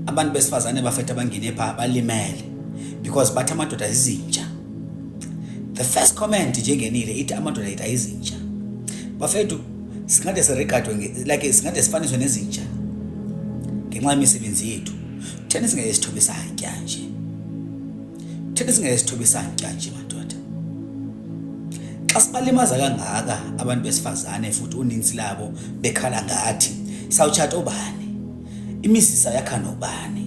abantu besifazane bafethu abangene pha balimele because bathi amadoda izinja. The first comment njengenile ithi amadoda ethu ayizinja. Bafethu singade siregardwe like singade sifaniswe nezinja ngenxa yemisebenzi yethu. Thina singayisithobisa nje. Thina singayisithobisa nje madoda. Xa sibalimaza kangaka abantu besifazane futhi uninzi labo bekhala ngathi sawutshata ubani, imisisa yakha nobani.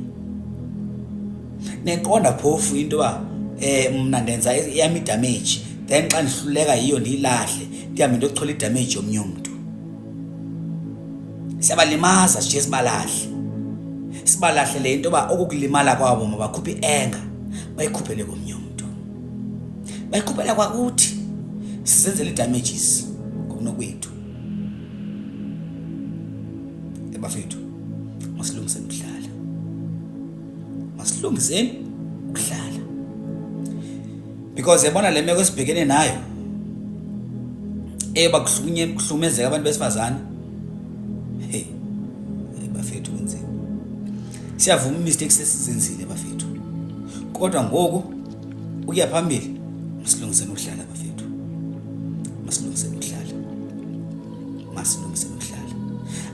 Neqonda phofu into ba mina ndenza yami damage, then xa ndihluleka yiyo ndiyilahle ndihambe ndochola idamage yomnye umuntu. Siyabalimaza nje sibalahle le into ba okukulimala kwabo mabakhuphi anger bayikhuphele komnye umuntu, bayikhuphela kwakuthi sisenzele damages ngokunokwethu. Bafethu masilungiseni ukuhlala, masilungiseni ukuhlala, because yabona le meko esibhekene nayo bakuhlumezeka abantu besifazane. Hey bafethu kunzima, siyavuma mistakes esizenzile bafethu, kodwa ngoku ukuya phambili masilungiseni ukuhlala bafethu, masilungiseni ukuhlala, masilungiseni ukuhlala.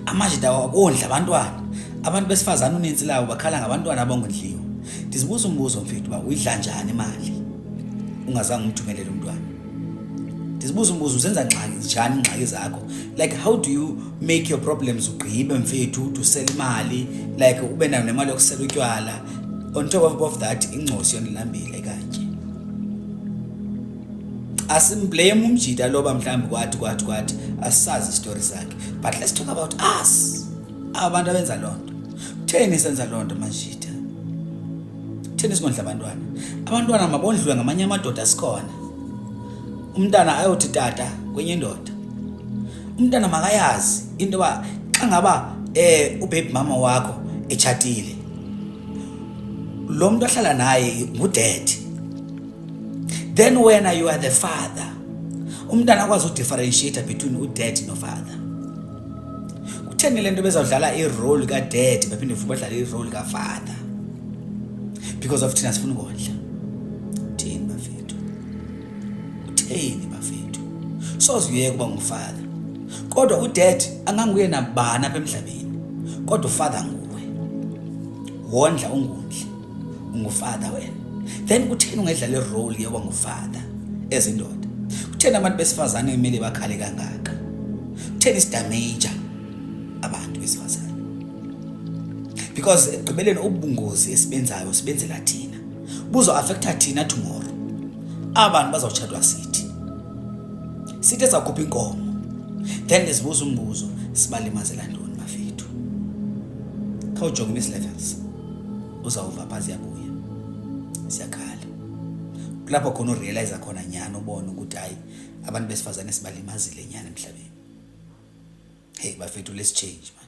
Amajida awondla abantwana, abantu besifazane uninzi lawo bakhala ngabantwana abangondliwa. Ndizibuza umbuzo mfethu ba uyidla njani imali ungazange umthumelele umntwana? Ndizibuza umbuzo uzenza njani ingxaki zakho? Like how do you make your problems ugqibe mfethu to sell imali, like ube nayo nemali yokusela utywala, on top of that ingcosi yonilambile kanje. Asimblame umjida loba mhlambi kwathi asazi story zakhe, but let's talk about us, abantu abenza lonto. Kutheni senza lonto majida? Kutheni singondla abantwana mabondliwe ngamanye amadoda sikhona. Umntana ayothi tata kwenye indoda, umntana makayazi into ba xa ngaba ubaby mama wakho echatile, lo muntu ahlala naye ngudad. Then when you are the father, umntana akwazi udifferentiate between udad no father. Kutheni lento bezawudlala irole kadad baphinde futhi badlala irole kafather? Because of thina sifuna ukondla. Thini bafethu? Utheni bafethu? Sozuyeke kuba ngumfather. Kodwa udad anganguye nabani apha emhlabeni. Kodwa ufather nguwe. Wondla ungundli. Ungufather wena. Then kutheni ungedlala irole yokuba ngumfather ezindoda? Kutheni abantu besifazane kumele bakhale kangaka? Kutheni isidamage abantu besifazane? Because ekugqibeleni ubungozi esibenzayo sibenzela thina, buzo affecta thina tomorrow. Abantu bazawutshatwa sithi ezakhupha inkomo, then sibuza umbuzo sibalimazela ntoni bafethu? Khawujonge Miss Levels uzawuva phazi yabuya siyakhala. Kulapho khona urealize khona nyana ubona ukuthi hayi abantu besifazane sibalimazile nyana emhlabeni. Hey bafethu, let's change man,